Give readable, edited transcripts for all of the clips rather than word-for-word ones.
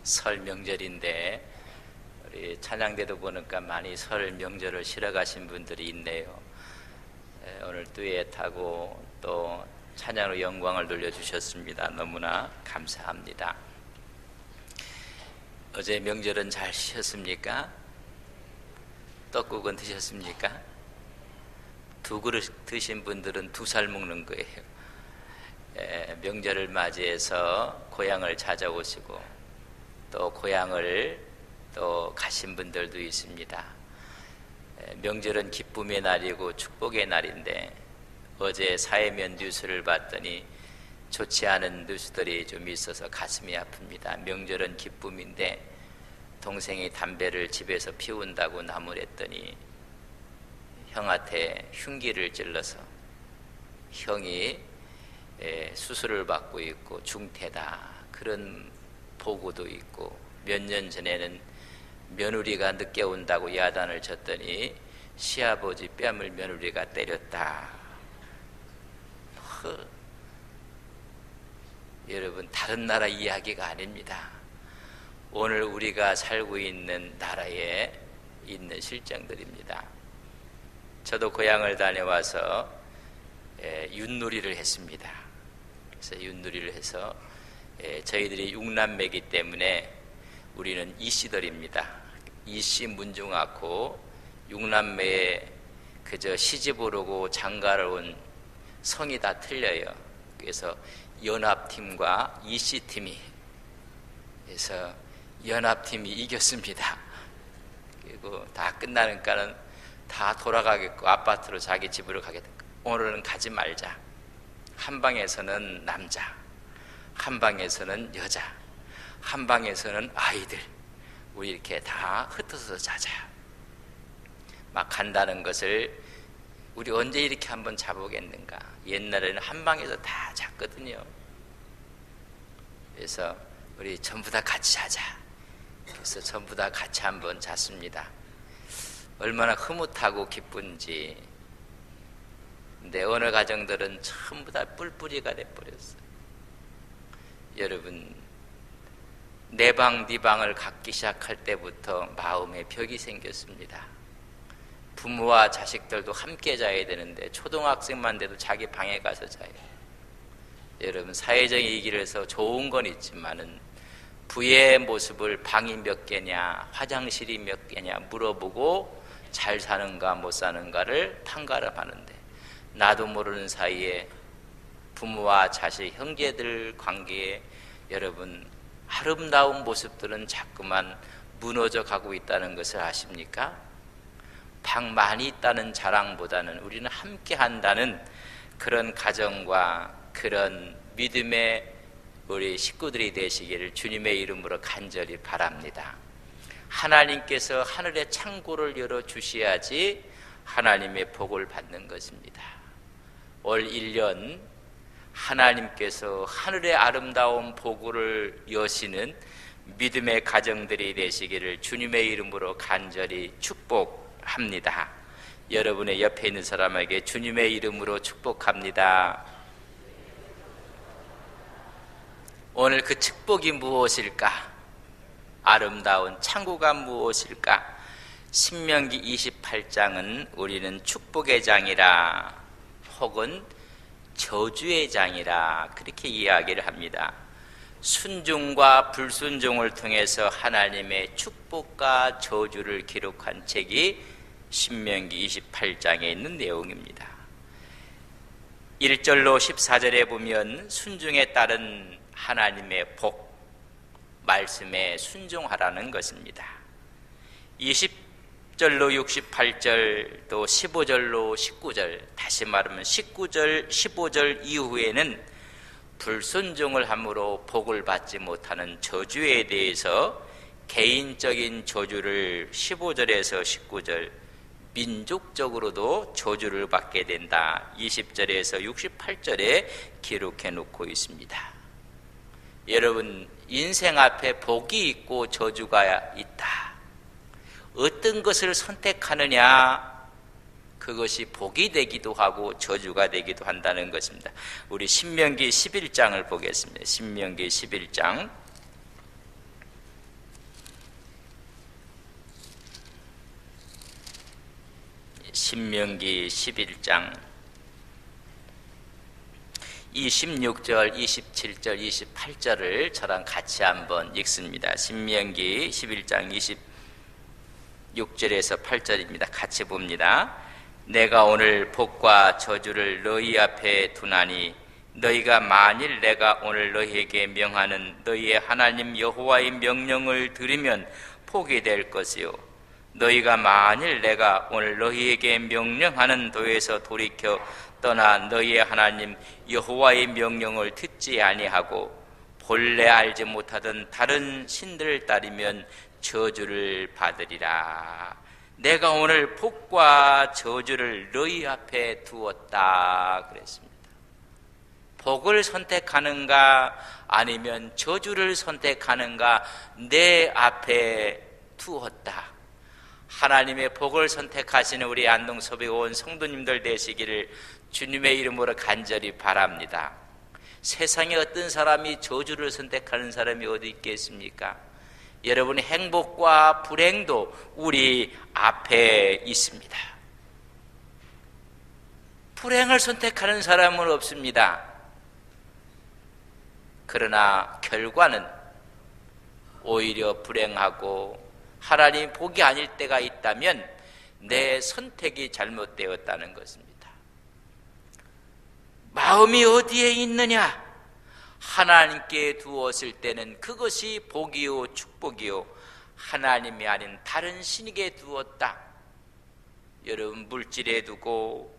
설 명절인데 우리 찬양대도 보니까 많이 설 명절을 쉬러 가신 분들이 있네요. 오늘 듀엣하고 또 찬양으로 영광을 돌려주셨습니다. 너무나 감사합니다. 어제 명절은 잘 쉬셨습니까? 떡국은 드셨습니까? 2그릇 드신 분들은 2살 먹는 거예요. 명절을 맞이해서 고향을 찾아오시고 또 고향을 또 가신 분들도 있습니다. 명절은 기쁨의 날이고 축복의 날인데 어제 사회면 뉴스를 봤더니 좋지 않은 뉴스들이 좀 있어서 가슴이 아픕니다. 명절은 기쁨인데 동생이 담배를 집에서 피운다고 나무랬더니 형한테 흉기를 찔러서 형이 수술을 받고 있고 중태다, 그런 보고도 있고, 몇 년 전에는 며느리가 늦게 온다고 야단을 쳤더니 시아버지 뺨을 며느리가 때렸다. 여러분, 다른 나라 이야기가 아닙니다. 오늘 우리가 살고 있는 나라에 있는 실정들입니다. 저도 고향을 다녀와서 윷놀이를 했습니다. 그래서 윷놀이를 해서 저희들이 6남매이기 때문에 우리는 이씨들입니다. 이씨 문중하고 6남매의 그저 시집 오르고 장가를 온 성이 다 틀려요. 그래서 연합팀과 이씨팀이, 그래서 연합팀이 이겼습니다. 그리고 다 끝나니까는 다 돌아가겠고 아파트로 자기 집으로 가겠다. 오늘은 가지 말자. 한 방에서는 남자, 한 방에서는 여자, 한 방에서는 아이들, 우리 이렇게 다 흩어서 자자. 막 간다는 것을 우리 언제 이렇게 한번 자보겠는가. 옛날에는 한 방에서 다 잤거든요. 그래서 우리 전부 다 같이 자자. 그래서 전부 다 같이 한번 잤습니다. 얼마나 흐뭇하고 기쁜지. 근데 어느 가정들은 전부 다 뿔뿔이가 돼버렸어요. 여러분, 내 방, 네 방을 갖기 시작할 때부터 마음에 벽이 생겼습니다. 부모와 자식들도 함께 자야 되는데 초등학생만 돼도 자기 방에 가서 자요. 여러분, 사회적인 얘기를 해서 좋은 건 있지만은 부의 모습을 방이 몇 개냐, 화장실이 몇 개냐 물어보고 잘 사는가 못 사는가를 판가름하는데, 나도 모르는 사이에 부모와 자식, 형제들 관계에 여러분 아름다운 모습들은 자꾸만 무너져 가고 있다는 것을 아십니까? 방 많이 있다는 자랑보다는 우리는 함께 한다는 그런 가정과 그런 믿음의 우리 식구들이 되시기를 주님의 이름으로 간절히 바랍니다. 하나님께서 하늘의 창고를 열어주셔야지 하나님의 복을 받는 것입니다. 올 1년 하나님께서 하늘의 아름다운 복을 여시는 믿음의 가정들이 되시기를 주님의 이름으로 간절히 축복합니다. 여러분의 옆에 있는 사람에게 주님의 이름으로 축복합니다. 오늘 그 축복이 무엇일까? 아름다운 창고가 무엇일까? 신명기 28장은 우리는 축복의 장이라 혹은 저주의 장이라 그렇게 이야기를 합니다. 순종과 불순종을 통해서 하나님의 축복과 저주를 기록한 책이 신명기 28장에 있는 내용입니다. 1절로 14절에 보면 순종에 따른 하나님의 복, 말씀에 순종하라는 것입니다. 20절로 68절 또 15절로 19절, 다시 말하면 19절 15절 이후에는 불순종을 함으로 복을 받지 못하는 저주에 대해서 개인적인 저주를 15절에서 19절, 민족적으로도 저주를 받게 된다 20절에서 68절에 기록해 놓고 있습니다. 여러분, 인생 앞에 복이 있고 저주가 있다. 어떤 것을 선택하느냐, 그것이 복이 되기도 하고 저주가 되기도 한다는 것입니다. 우리 신명기 11장을 보겠습니다. 신명기 11장 신명기 11장 26절, 27절, 28절을 저랑 같이 한번 읽습니다. 신명기 11장 26절에서 8절입니다. 같이 봅니다. 내가 오늘 복과 저주를 너희 앞에 두나니 너희가 만일 내가 오늘 너희에게 명하는 너희의 하나님 여호와의 명령을 들으면 복이 될 것이요 너희가 만일 내가 오늘 너희에게 명령하는 도에서 돌이켜 떠나 너희의 하나님 여호와의 명령을 듣지 아니하고 본래 알지 못하던 다른 신들을 따르면 저주를 받으리라. 내가 오늘 복과 저주를 너희 앞에 두었다 그랬습니다. 복을 선택하는가 아니면 저주를 선택하는가 내 앞에 두었다. 하나님의 복을 선택하시는 우리 안동서비 온 성도님들 되시기를 주님의 이름으로 간절히 바랍니다. 세상에 어떤 사람이 저주를 선택하는 사람이 어디 있겠습니까? 여러분의 행복과 불행도 우리 앞에 있습니다. 불행을 선택하는 사람은 없습니다. 그러나 결과는 오히려 불행하고 하나님 복이 아닐 때가 있다면 내 선택이 잘못되었다는 것입니다. 마음이 어디에 있느냐? 하나님께 두었을 때는 그것이 복이요 축복이요 하나님이 아닌 다른 신에게 두었다. 여러분 물질에 두고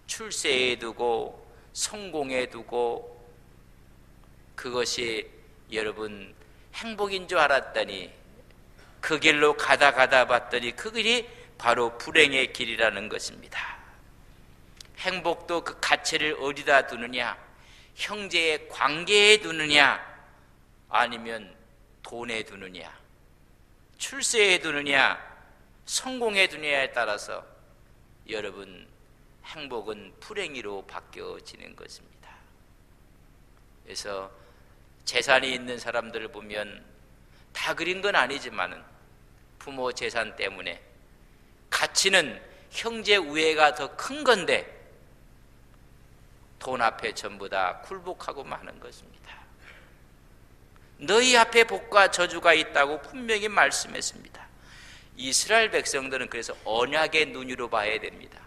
출세에 두고 성공에 두고 그것이 여러분 행복인 줄 알았더니 그 길로 가다 봤더니 그 길이 바로 불행의 길이라는 것입니다. 행복도 그 가치를 어디다 두느냐? 형제의 관계에 두느냐? 아니면 돈에 두느냐? 출세에 두느냐? 성공에 두느냐에 따라서 여러분 행복은 불행이로 바뀌어지는 것입니다. 그래서 재산이 있는 사람들을 보면 다 그린 건 아니지만은 부모 재산 때문에 가치는 형제 우애가 더 큰 건데 돈 앞에 전부 다 굴복하고 마는 것입니다. 너희 앞에 복과 저주가 있다고 분명히 말씀했습니다. 이스라엘 백성들은 그래서 언약의 눈으로 봐야 됩니다.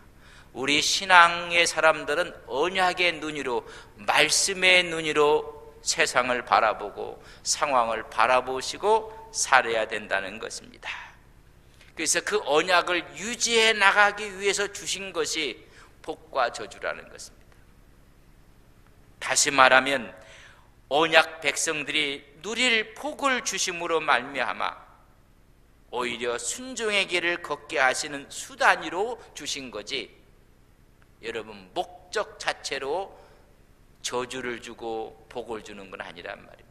우리 신앙의 사람들은 언약의 눈으로 말씀의 눈으로 세상을 바라보고 상황을 바라보시고 살아야 된다는 것입니다. 그래서 그 언약을 유지해 나가기 위해서 주신 것이 복과 저주라는 것입니다. 다시 말하면 언약 백성들이 누릴 복을 주심으로 말미암아 오히려 순종의 길을 걷게 하시는 수단으로 주신 거지 여러분 목적 자체로 저주를 주고 복을 주는 건 아니란 말입니다.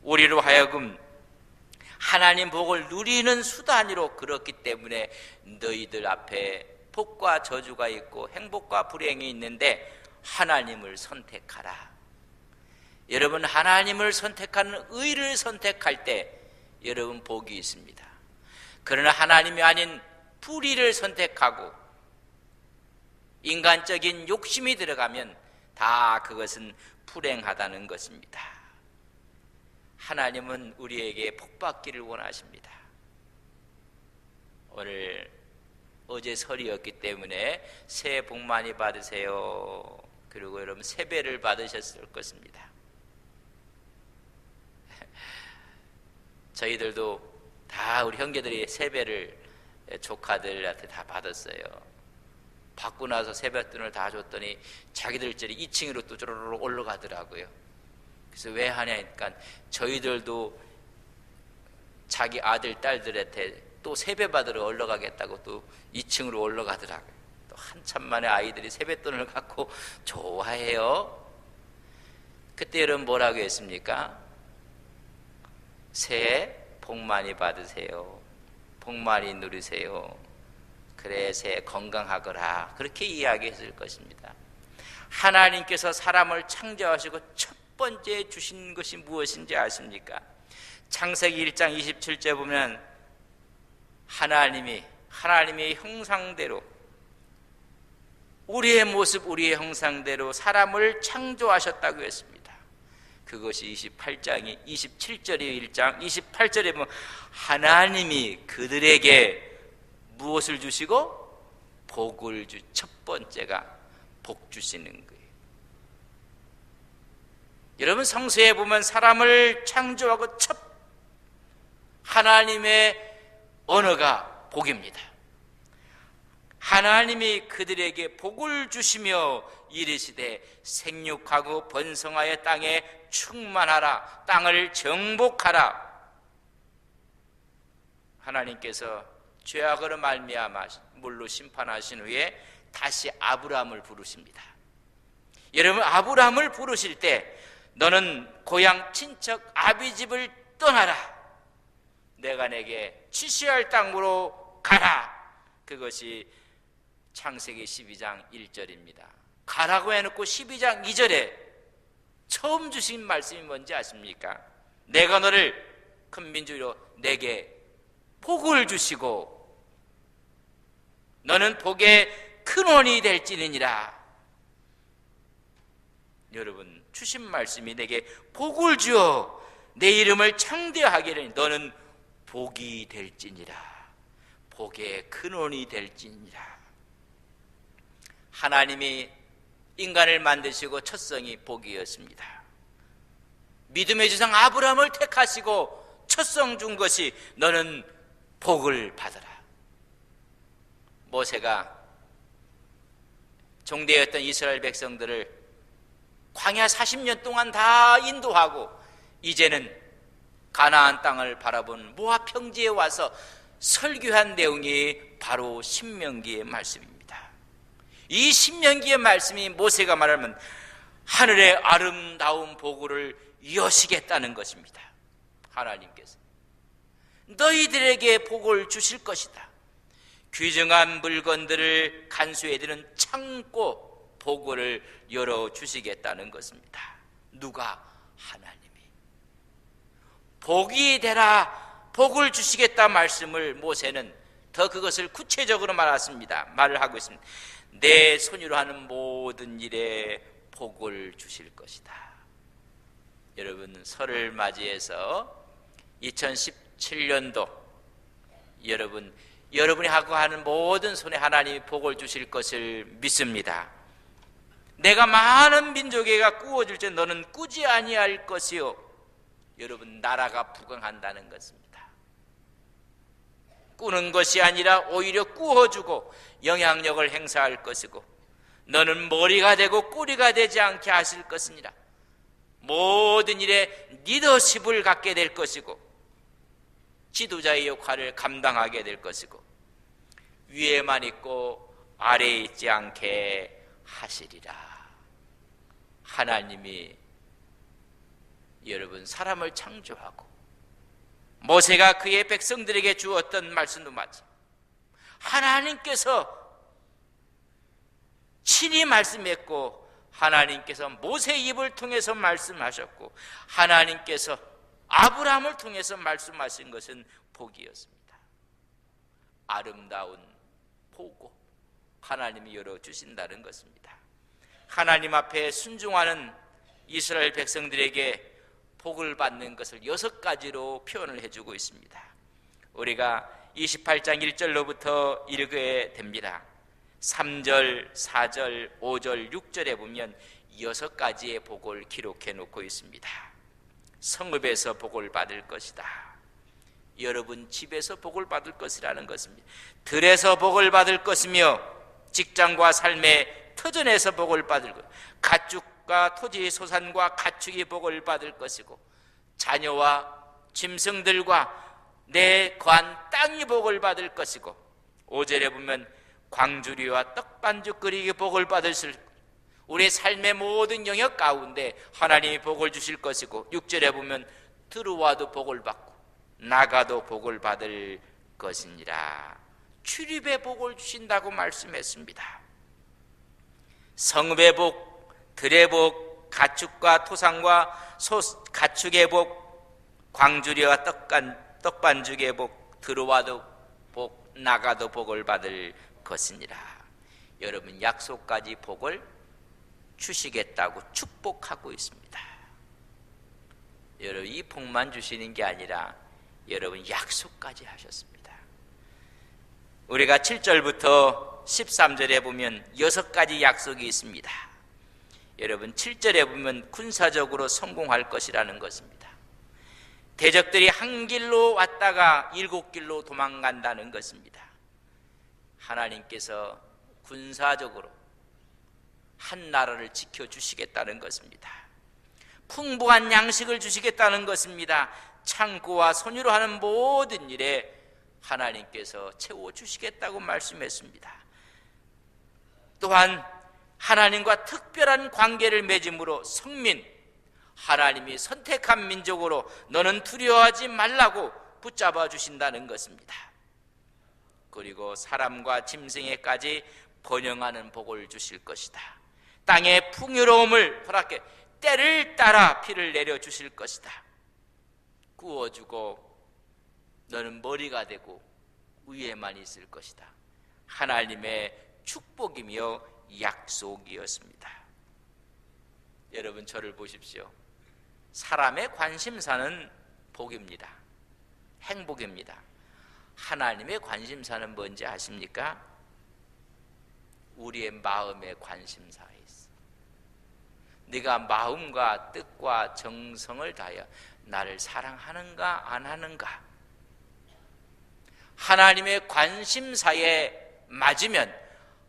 우리로 하여금 하나님 복을 누리는 수단으로 그렇기 때문에 너희들 앞에 복과 저주가 있고 행복과 불행이 있는데 하나님을 선택하라. 여러분 하나님을 선택하는 의를 선택할 때 여러분 복이 있습니다. 그러나 하나님이 아닌 불의를 선택하고 인간적인 욕심이 들어가면 다 그것은 불행하다는 것입니다. 하나님은 우리에게 복받기를 원하십니다. 어제 설이었기 때문에 새해 복 많이 받으세요. 그리고 여러분 세배를 받으셨을 것입니다. 저희들도 다 우리 형제들이 세배를 조카들한테 다 받았어요. 받고 나서 세뱃돈을 다 줬더니 자기들끼리 2층으로 또 쪼르르 올라가더라고요. 그래서 왜 하냐니까 저희들도 자기 아들 딸들한테 또 세배 받으러 올라가겠다고 또 2층으로 올라가더라고요. 또 한참 만에 아이들이 세뱃돈을 갖고 좋아해요. 그때 여러분 뭐라고 했습니까? 새해 복 많이 받으세요. 복 많이 누리세요. 그래 새해 건강하거라. 그렇게 이야기했을 것입니다. 하나님께서 사람을 창조하시고 첫 번째 주신 것이 무엇인지 아십니까? 창세기 1장 27절 보면 하나님이 하나님의 형상대로, 우리의 모습, 우리의 형상대로 사람을 창조하셨다고 했습니다. 그것이 27절의 1장 28절에 보면 하나님이 그들에게 무엇을 주시고? 복을 첫 번째가 복 주시는 거예요. 여러분, 성서에 보면 사람을 창조하고 하나님의 언어가 복입니다. 하나님이 그들에게 복을 주시며 이르시되 생육하고 번성하여 땅에 충만하라, 땅을 정복하라. 하나님께서 죄악으로 말미암아 물로 심판하신 후에 다시 아브라함을 부르십니다. 여러분, 아브라함을 부르실 때 너는 고향 친척 아비집을 떠나라, 내가 내게 지시할 땅으로 가라. 그것이 창세기 12장 1절입니다. 가라고 해놓고 12장 2절에 처음 주신 말씀이 뭔지 아십니까? 내가 너를 큰 민족으로 내게 복을 주시고 너는 복의 근원이 될지니라. 여러분, 주신 말씀이 내게 복을 주어 내 이름을 창대하게 하리니 너는 복이 될지니라, 복의 근원이 될지니라. 하나님이 인간을 만드시고 첫 성이 복이었습니다. 믿음의 조상 아브라함을 택하시고 첫 성 준 것이 너는 복을 받아라. 모세가 종되었던 이스라엘 백성들을 광야 40년 동안 다 인도하고 이제는 가나안 땅을 바라본 모압 평지에 와서 설교한 내용이 바로 신명기의 말씀입니다. 이 신명기의 말씀이 모세가 말하면 하늘의 아름다운 복을 여시겠다는 것입니다. 하나님께서 너희들에게 복을 주실 것이다. 귀중한 물건들을 간수해드는 창고 복을 열어주시겠다는 것입니다. 누가? 하나님이. 복이 되라, 복을 주시겠다 말씀을 모세는 더 그것을 구체적으로 말을 하고 있습니다. 내 손으로 하는 모든 일에 복을 주실 것이다. 여러분, 설을 맞이해서 2017년도 여러분이 하고 하는 모든 손에 하나님이 복을 주실 것을 믿습니다. 내가 많은 민족에게 꾸어줄 때 너는 꾸지 아니할 것이요. 여러분, 나라가 부강한다는 것입니다. 꾸는 것이 아니라 오히려 꾸어주고 영향력을 행사할 것이고 너는 머리가 되고 꼬리가 되지 않게 하실 것이니라. 모든 일에 리더십을 갖게 될 것이고 지도자의 역할을 감당하게 될 것이고 위에만 있고 아래에 있지 않게 하시리라. 하나님이 여러분 사람을 창조하고 모세가 그의 백성들에게 주었던 말씀도 맞지. 하나님께서 친히 말씀했고 하나님께서 모세의 입을 통해서 말씀하셨고 하나님께서 아브라함을 통해서 말씀하신 것은 복이었습니다. 아름다운 복고 하나님이 열어주신다는 것입니다. 하나님 앞에 순종하는 이스라엘 백성들에게 복을 받는 것을 6가지로 표현을 해주고 있습니다. 우리가 28장 1절로부터 읽게 됩니다. 3절, 4절, 5절, 6절에 보면 6가지의 복을 기록해 놓고 있습니다. 성읍에서 복을 받을 것이다. 여러분 집에서 복을 받을 것이라는 것입니다. 들에서 복을 받을 것이며 직장과 삶의 터전에서 복을 받을 것, 가축과 토지 소산과 가축이 복을 받을 것이고 자녀와 짐승들과 내 관 땅이 복을 받을 것이고 5절에 보면 광주리와 떡반죽 끓이기 복을 받을 우리의 삶의 모든 영역 가운데 하나님이 복을 주실 것이고 6절에 보면 들어와도 복을 받고 나가도 복을 받을 것이니라. 출입의 복을 주신다고 말씀했습니다. 성읍의 복, 들의 복, 가축과 토산과 가축의 복, 광주리와 떡반죽의 복, 들어와도 복, 나가도 복을 받을 것이니라. 여러분, 약속까지 복을 주시겠다고 축복하고 있습니다. 여러분, 이 복만 주시는 게 아니라 여러분 약속까지 하셨습니다. 우리가 7절부터 13절에 보면 6가지 약속이 있습니다. 여러분, 7절에 보면 군사적으로 성공할 것이라는 것입니다. 대적들이 한 길로 왔다가 7길로 도망간다는 것입니다. 하나님께서 군사적으로 한 나라를 지켜주시겠다는 것입니다. 풍부한 양식을 주시겠다는 것입니다. 창고와 손으로 하는 모든 일에 하나님께서 채워주시겠다고 말씀했습니다. 또한 하나님과 특별한 관계를 맺음으로 성민, 하나님이 선택한 민족으로 너는 두려워하지 말라고 붙잡아 주신다는 것입니다. 그리고 사람과 짐승에까지 번영하는 복을 주실 것이다. 땅의 풍요로움을 허락해 때를 따라 비를 내려주실 것이다. 구워주고 너는 머리가 되고 위에만 있을 것이다. 하나님의 축복이며 약속이었습니다. 여러분, 저를 보십시오. 사람의 관심사는 복입니다. 행복입니다. 하나님의 관심사는 뭔지 아십니까? 우리의 마음의 관심사에 있어. 네가 마음과 뜻과 정성을 다하여 나를 사랑하는가 안 하는가? 하나님의 관심사에 맞으면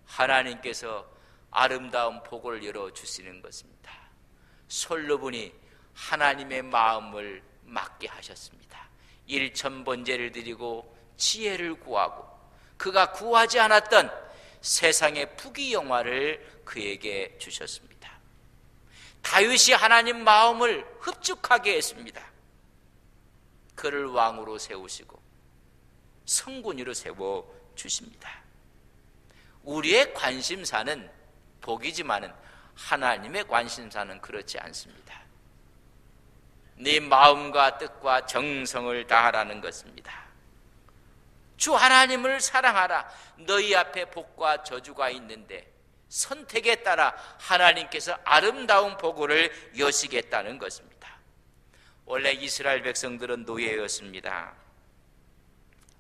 하나님께서 아름다운 복을 열어주시는 것입니다. 솔로몬이 하나님의 마음을 맡게 하셨습니다. 일천번제를 드리고 지혜를 구하고 그가 구하지 않았던 세상의 부귀영화를 그에게 주셨습니다. 다윗이 하나님 마음을 흡족하게 했습니다. 그를 왕으로 세우시고 성군으로 세워주십니다. 우리의 관심사는 복이지만은 하나님의 관심사는 그렇지 않습니다. 네 마음과 뜻과 정성을 다하라는 것입니다. 주 하나님을 사랑하라. 너희 앞에 복과 저주가 있는데 선택에 따라 하나님께서 아름다운 복을 여시겠다는 것입니다. 원래 이스라엘 백성들은 노예였습니다.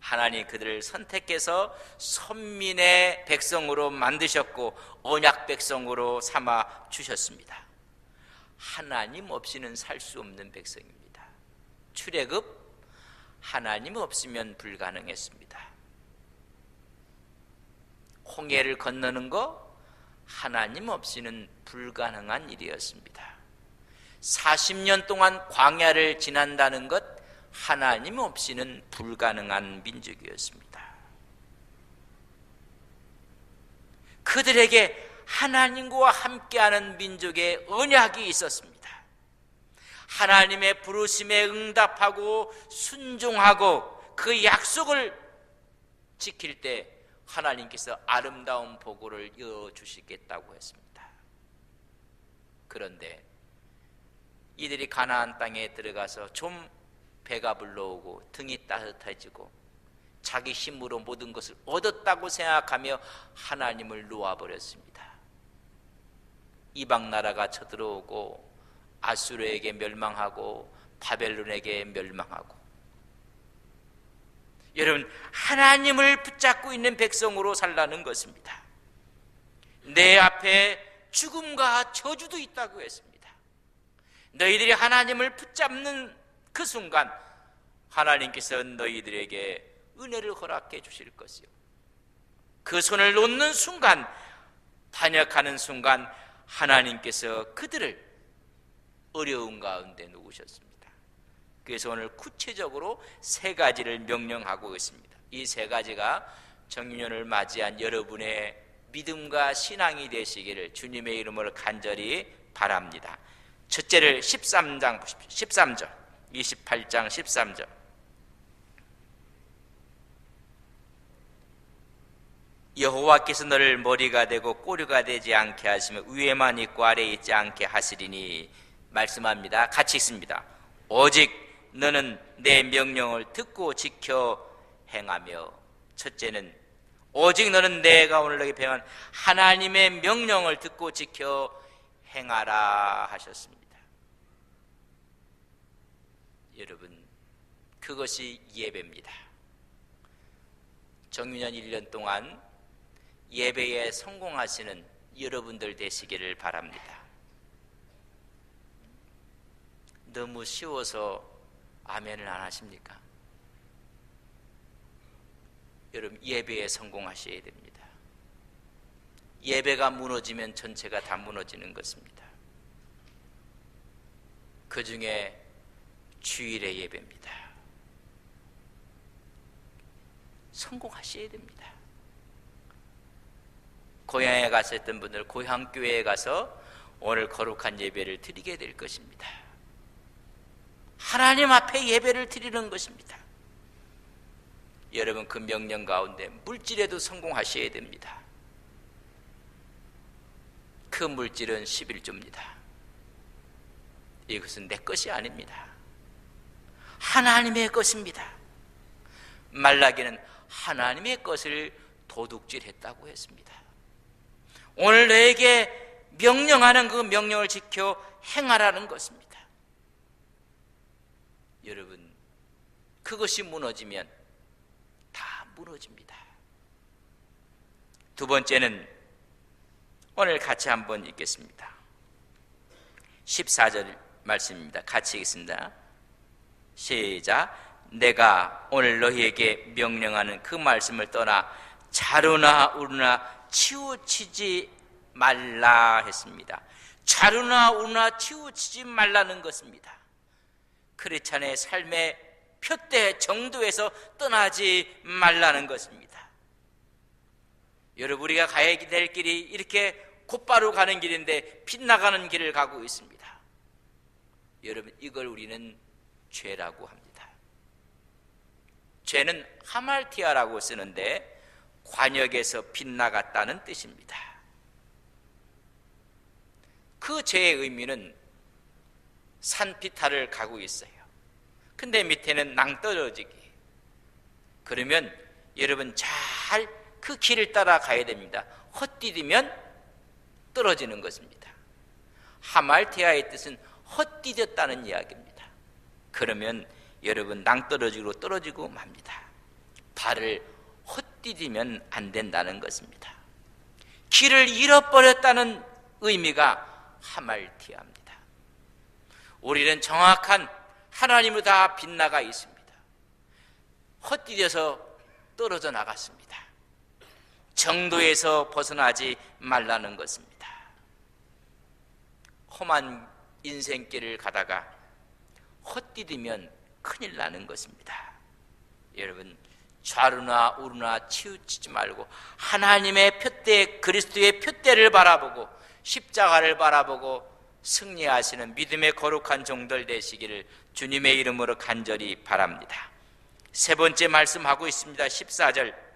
하나님 그들을 선택해서 선민의 백성으로 만드셨고 언약 백성으로 삼아 주셨습니다. 하나님 없이는 살 수 없는 백성입니다. 출애굽 하나님 없으면 불가능했습니다. 홍해를 건너는 거 하나님 없이는 불가능한 일이었습니다. 40년 동안 광야를 지난다는 것 하나님 없이는 불가능한 민족이었습니다. 그들에게 하나님과 함께하는 민족의 언약이 있었습니다. 하나님의 부르심에 응답하고 순종하고 그 약속을 지킬 때 하나님께서 아름다운 보고를 이어주시겠다고 했습니다. 그런데 이들이 가나안 땅에 들어가서 좀 배가 불러오고 등이 따뜻해지고 자기 힘으로 모든 것을 얻었다고 생각하며 하나님을 놓아버렸습니다. 이방 나라가 쳐들어오고 아수르에게 멸망하고 바벨론에게 멸망하고, 여러분 하나님을 붙잡고 있는 백성으로 살라는 것입니다. 내 앞에 죽음과 저주도 있다고 했습니다. 너희들이 하나님을 붙잡는 그 순간 하나님께서 너희들에게 은혜를 허락해 주실 것이요, 그 손을 놓는 순간, 반역하는 순간 하나님께서 그들을 어려운 가운데 놓으셨습니다. 그래서 오늘 구체적으로 3가지를 명령하고 있습니다. 이 3가지가 정유년을 맞이한 여러분의 믿음과 신앙이 되시기를 주님의 이름으로 간절히 바랍니다. 첫째를 13장 보십시오. 13절, 28장 13절. 여호와께서 너를 머리가 되고 꼬리가 되지 않게 하시며 위에만 있고 아래에 있지 않게 하시리니 말씀합니다. 같이 있습니다. 오직 너는 내 명령을 듣고 지켜 행하며 첫째는 오직 너는 내가 오늘 너에게 명한 하나님의 명령을 듣고 지켜 행하라 하셨습니다. 여러분, 그것이 예배입니다. 정유년 1년 동안 예배에 성공하시는 여러분들 되시기를 바랍니다. 너무 쉬워서 아멘을 안 하십니까? 여러분, 예배에 성공하셔야 됩니다. 예배가 무너지면 전체가 다 무너지는 것입니다. 그 중에 주일의 예배입니다. 성공하셔야 됩니다. 고향에 가셨던 분들 고향 교회에 가서 오늘 거룩한 예배를 드리게 될 것입니다. 하나님 앞에 예배를 드리는 것입니다. 여러분, 그 명령 가운데 물질에도 성공하셔야 됩니다. 그 물질은 11조입니다. 이것은 내 것이 아닙니다. 하나님의 것입니다. 말라기는 하나님의 것을 도둑질했다고 했습니다. 오늘 너에게 명령하는 그 명령을 지켜 행하라는 것입니다. 여러분, 그것이 무너지면 다 무너집니다. 두 번째는 오늘 같이 한번 읽겠습니다. 14절 말씀입니다. 같이 읽겠습니다. 시작. 내가 오늘 너희에게 명령하는 그 말씀을 떠나 자루나 우루나 치우치지 말라 했습니다. 자루나 우루나 치우치지 말라는 것입니다. 크리스찬의 삶의 표대 정도에서 떠나지 말라는 것입니다. 여러분, 우리가 가야 될 길이 이렇게 곧바로 가는 길인데 빗나가는 길을 가고 있습니다. 여러분, 이걸 우리는 죄라고 합니다. 죄는 하말티아라고 쓰는데 관역에서 빗나갔다는 뜻입니다. 그 죄의 의미는 산비탈을 가고 있어요. 근데 밑에는 낭떠러지기. 그러면 여러분 잘 그 길을 따라 가야 됩니다. 헛디디면 떨어지는 것입니다. 하말티아의 뜻은 헛디뎠다는 이야기입니다. 그러면 여러분 낭떠러지기로 떨어지고 맙니다. 발을 헛디디면 안 된다는 것입니다. 길을 잃어버렸다는 의미가 하말티아입니다. 우리는 정확한 하나님으로 다 빗나가 있습니다. 헛디뎌서 떨어져 나갔습니다. 정도에서 벗어나지 말라는 것입니다. 험한 인생길을 가다가 헛디디면 큰일 나는 것입니다. 여러분, 좌루나 우루나 치우치지 말고 하나님의 표대, 그리스도의 표대를 바라보고 십자가를 바라보고 승리하시는 믿음의 거룩한 종들 되시기를 주님의 이름으로 간절히 바랍니다. 세 번째 말씀하고 있습니다. 14절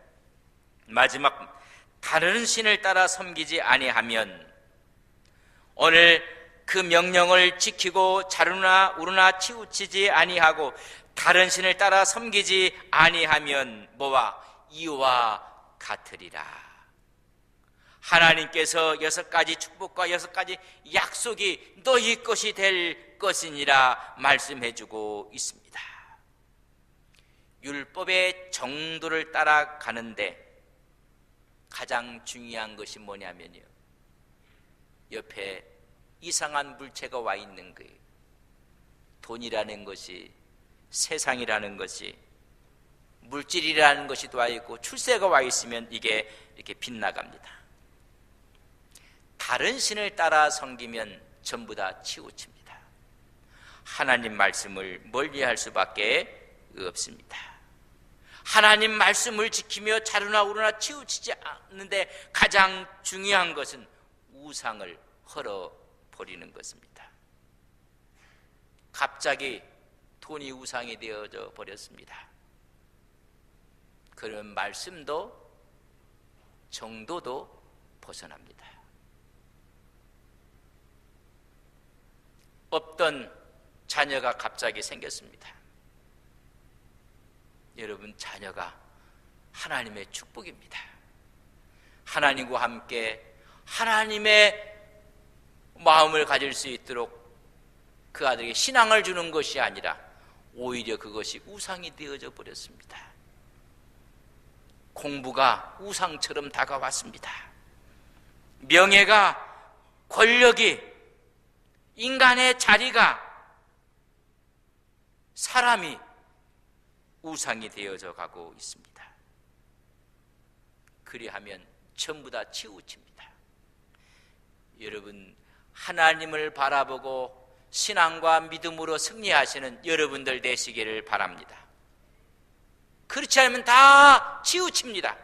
마지막, 다른 신을 따라 섬기지 아니하면, 오늘 그 명령을 지키고 자루나 우루나 치우치지 아니하고 다른 신을 따라 섬기지 아니하면 뭐와? 이와 같으리라. 하나님께서 6가지 축복과 6가지 약속이 너희 것이 될 것이니라 말씀해주고 있습니다. 율법의 정도를 따라가는데 가장 중요한 것이 뭐냐면요, 옆에 이상한 물체가 와 있는 거예요. 돈이라는 것이, 세상이라는 것이, 물질이라는 것이 와 있고 출세가 와 있으면 이게 이렇게 빗나갑니다. 다른 신을 따라 섬기면 전부 다 치우칩니다. 하나님 말씀을 멀리할 수밖에 없습니다. 하나님 말씀을 지키며 자루나 우루나 치우치지 않는데 가장 중요한 것은 우상을 헐어버리는 것입니다. 갑자기 돈이 우상이 되어져 버렸습니다. 그런 말씀도 정도도 벗어납니다. 없던 자녀가 갑자기 생겼습니다. 여러분, 자녀가 하나님의 축복입니다. 하나님과 함께 하나님의 마음을 가질 수 있도록 그 아들에게 신앙을 주는 것이 아니라 오히려 그것이 우상이 되어져 버렸습니다. 공부가 우상처럼 다가왔습니다. 명예가, 권력이, 인간의 자리가, 사람이 우상이 되어져 가고 있습니다. 그리하면 전부 다 치우칩니다. 여러분, 하나님을 바라보고 신앙과 믿음으로 승리하시는 여러분들 되시기를 바랍니다. 그렇지 않으면 다 치우칩니다.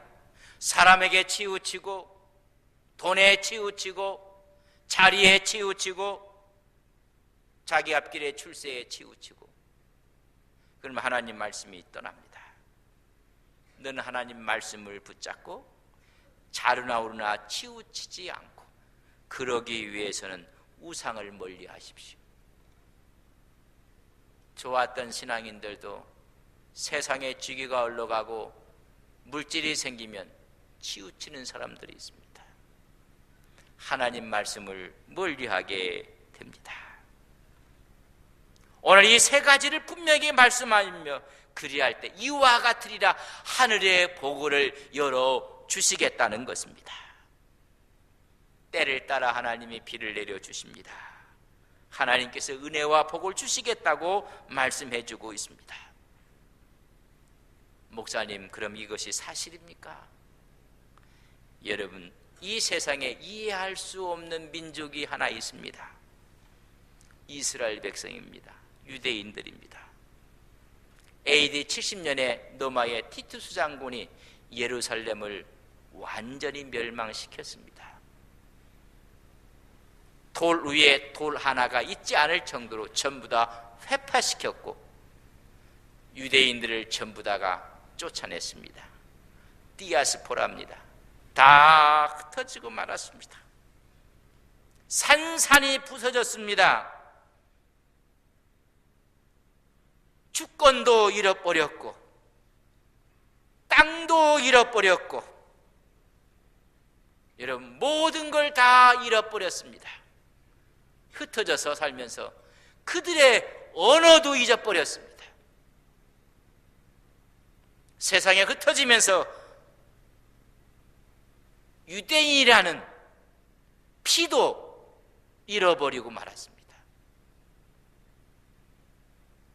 사람에게 치우치고, 돈에 치우치고, 자리에 치우치고, 자기 앞길의 출세에 치우치고, 그러면 하나님 말씀이 떠납니다. 너는 하나님 말씀을 붙잡고 자르나 오르나 치우치지 않고 그러기 위해서는 우상을 멀리 하십시오. 좋았던 신앙인들도 세상에 지기가 흘러가고 물질이 생기면 치우치는 사람들이 있습니다. 하나님 말씀을 멀리하게 됩니다. 오늘 이 세 가지를 분명히 말씀하며 그리할 때 이와 같으리라 하늘의 보고를 열어 주시겠다는 것입니다. 때를 따라 하나님이 비를 내려주십니다. 하나님께서 은혜와 복을 주시겠다고 말씀해 주고 있습니다. 목사님, 그럼 이것이 사실입니까? 여러분, 이 세상에 이해할 수 없는 민족이 하나 있습니다. 이스라엘 백성입니다. 유대인들입니다. AD 70년에 로마의 티투스 장군이 예루살렘을 완전히 멸망시켰습니다. 돌 위에 돌 하나가 있지 않을 정도로 전부 다 회파시켰고 유대인들을 전부 다가 쫓아냈습니다. 디아스포라입니다. 다 흩어지고 말았습니다. 산산이 부서졌습니다. 주권도 잃어버렸고 땅도 잃어버렸고 여러분, 모든 걸 다 잃어버렸습니다. 흩어져서 살면서 그들의 언어도 잊어버렸습니다. 세상에 흩어지면서 유대인이라는 피도 잃어버리고 말았습니다.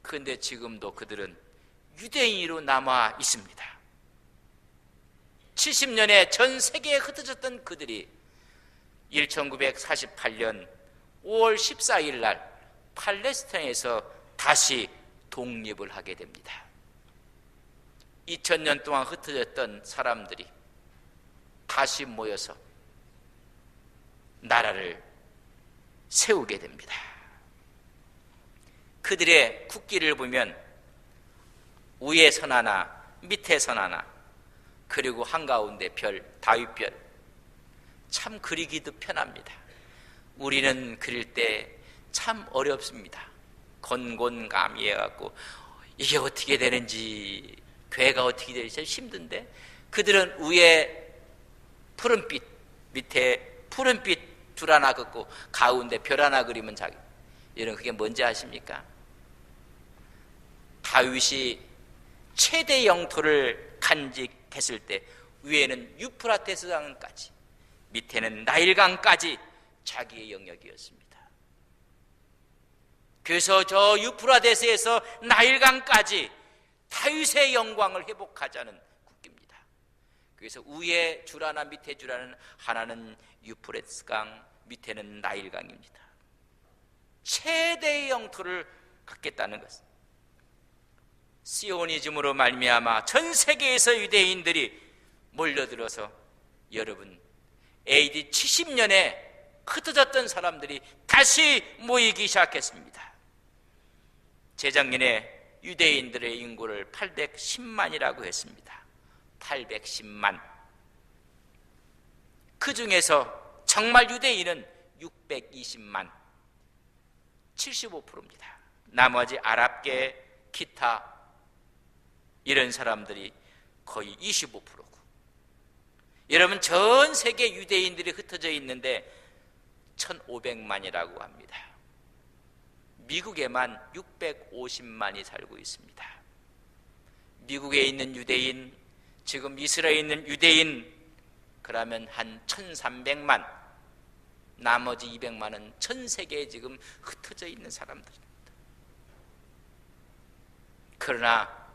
그런데 지금도 그들은 유대인으로 남아 있습니다. 70년에 전 세계에 흩어졌던 그들이 1948년 5월 14일 날 팔레스타인에서 다시 독립을 하게 됩니다. 2000년 동안 흩어졌던 사람들이 다시 모여서 나라를 세우게 됩니다. 그들의 국기를 보면 위에 선 하나, 밑에 선 하나, 그리고 한가운데 별, 다윗별. 참 그리기도 편합니다. 우리는 그릴 때 참 어렵습니다. 곤곤감이해갖고 이게 어떻게 되는지, 괴가 어떻게 되는지 힘든데, 그들은 위에 푸른빛, 밑에 푸른빛 줄 하나 긋고 가운데 별 하나 그리면 자기. 여러분, 그게 뭔지 아십니까? 다윗이 최대 영토를 간직했을 때 위에는 유프라테스 강까지, 밑에는 나일강까지 자기의 영역이었습니다. 그래서 저 유프라테스에서 나일강까지 다윗의 영광을 회복하자는 국기입니다. 그래서 위에 줄 하나, 밑에 줄 하나는 유프라테스강, 밑에는 나일강입니다. 최대의 영토를 갖겠다는 것. 시오니즘으로 말미암아 전 세계에서 유대인들이 몰려들어서 여러분, AD 70년에 흩어졌던 사람들이 다시 모이기 시작했습니다. 재작년에 유대인들의 인구를 810만이라고 했습니다. 810만. 그 중에서 정말 유대인은 620만, 75%입니다. 나머지 아랍계, 기타 이런 사람들이 거의 25%고, 여러분 전 세계 유대인들이 흩어져 있는데 1,500만이라고 합니다. 미국에만 650만이 살고 있습니다. 미국에 있는 유대인, 지금 이스라엘에 있는 유대인, 그러면 한 1,300만, 나머지 200만은 전 세계에 지금 흩어져 있는 사람들입니다. 그러나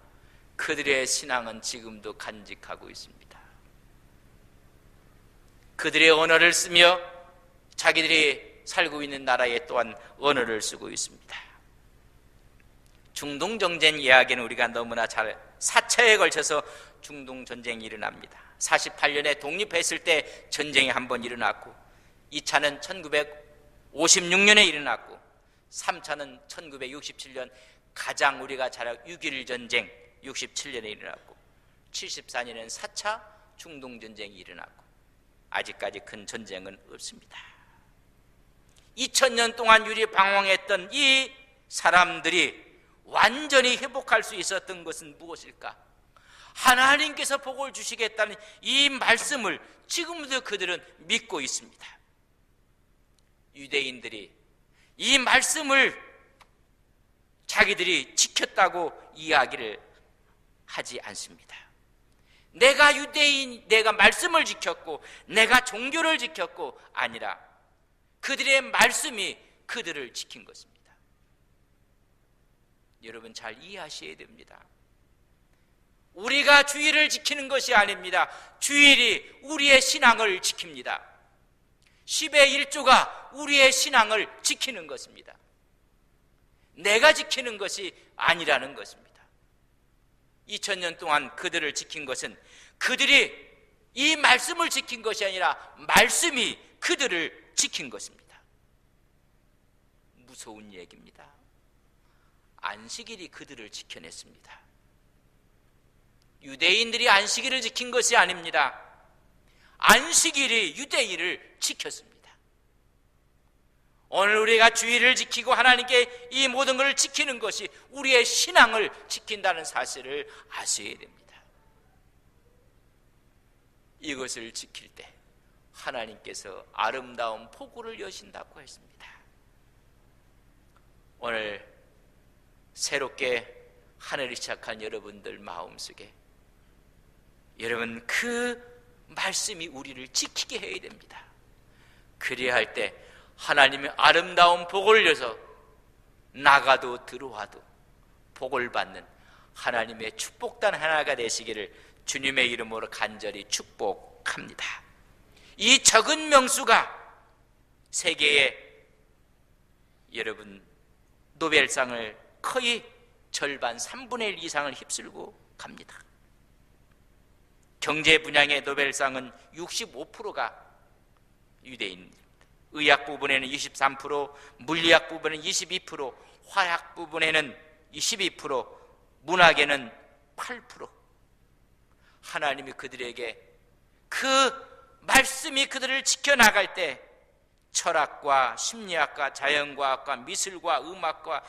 그들의 신앙은 지금도 간직하고 있습니다. 그들의 언어를 쓰며 자기들이 살고 있는 나라에 또한 언어를 쓰고 있습니다. 중동전쟁 이야기는 우리가 너무나 잘, 4차에 걸쳐서 중동전쟁이 일어납니다. 48년에 독립했을 때 전쟁이 한 번 일어났고, 2차는 1956년에 일어났고, 3차는 1967년 가장 우리가 잘 알고 6.1 전쟁 67년에 일어났고, 74년에는 4차 중동전쟁이 일어났고, 아직까지 큰 전쟁은 없습니다. 2000년 동안 유리방황했던 이 사람들이 완전히 회복할 수 있었던 것은 무엇일까? 하나님께서 복을 주시겠다는 이 말씀을 지금도 그들은 믿고 있습니다. 유대인들이 이 말씀을 자기들이 지켰다고 이야기를 하지 않습니다. 내가 유대인, 내가 말씀을 지켰고 내가 종교를 지켰고 아니라 그들의 말씀이 그들을 지킨 것입니다. 여러분 잘 이해하셔야 됩니다. 우리가 주일을 지키는 것이 아닙니다. 주일이 우리의 신앙을 지킵니다. 10의 1조가 우리의 신앙을 지키는 것입니다. 내가 지키는 것이 아니라는 것입니다. 2000년 동안 그들을 지킨 것은 그들이 이 말씀을 지킨 것이 아니라 말씀이 그들을 지킨 것입니다. 무서운 얘기입니다. 안식일이 그들을 지켜냈습니다. 유대인들이 안식일을 지킨 것이 아닙니다. 안식일이 유대인을 지켰습니다. 오늘 우리가 주일을 지키고 하나님께 이 모든 것을 지키는 것이 우리의 신앙을 지킨다는 사실을 아셔야 됩니다. 이것을 지킬 때 하나님께서 아름다운 포구를 여신다고 했습니다. 오늘 새롭게 하늘이 시작한 여러분들 마음속에 여러분 그 말씀이 우리를 지키게 해야 됩니다. 그래야 할 때 하나님의 아름다운 복을 여서 나가도 들어와도 복을 받는 하나님의 축복단 하나가 되시기를 주님의 이름으로 간절히 축복합니다. 이 적은 명수가 세계에 여러분 노벨상을 거의 절반 3분의 1 이상을 휩쓸고 갑니다. 경제 분야의 노벨상은 65%가 유대인입니다. 의학 부분에는 23%, 물리학 부분에는 22%, 화학 부분에는 22%, 문학에는 8%. 하나님이 그들에게 그 말씀이 그들을 지켜나갈 때 철학과 심리학과 자연과학과 미술과 음악과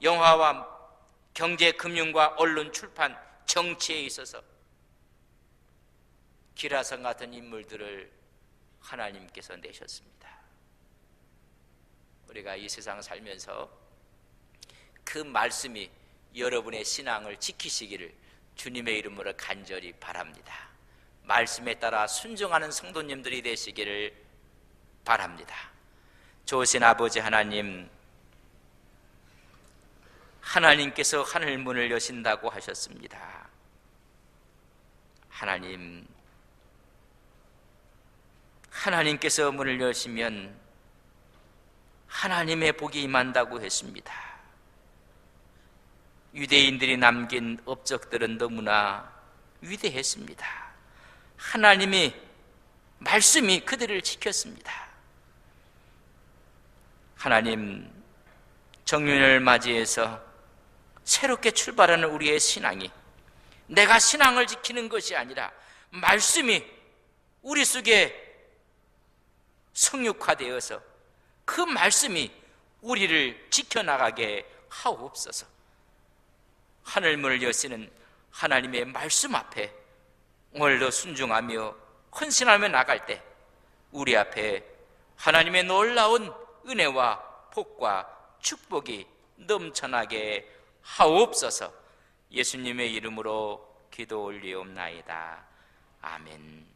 영화와 경제, 금융과 언론, 출판, 정치에 있어서 기라성 같은 인물들을 하나님께서 내셨습니다. 우리가 이 세상 살면서 그 말씀이 여러분의 신앙을 지키시기를 주님의 이름으로 간절히 바랍니다. 말씀에 따라 순종하는 성도님들이 되시기를 바랍니다. 좋으신 아버지 하나님, 하나님께서 하늘 문을 여신다고 하셨습니다. 하나님께서 문을 여시면 하나님의 복이 임한다고 했습니다. 유대인들이 남긴 업적들은 너무나 위대했습니다. 하나님이 말씀이 그들을 지켰습니다. 하나님, 정륜을 맞이해서 새롭게 출발하는 우리의 신앙이 내가 신앙을 지키는 것이 아니라 말씀이 우리 속에 성육화되어서 그 말씀이 우리를 지켜나가게 하옵소서. 하늘문을 여시는 하나님의 말씀 앞에 오늘도 순종하며 헌신하며 나갈 때 우리 앞에 하나님의 놀라운 은혜와 복과 축복이 넘쳐나게 하옵소서. 예수님의 이름으로 기도 올리옵나이다. 아멘.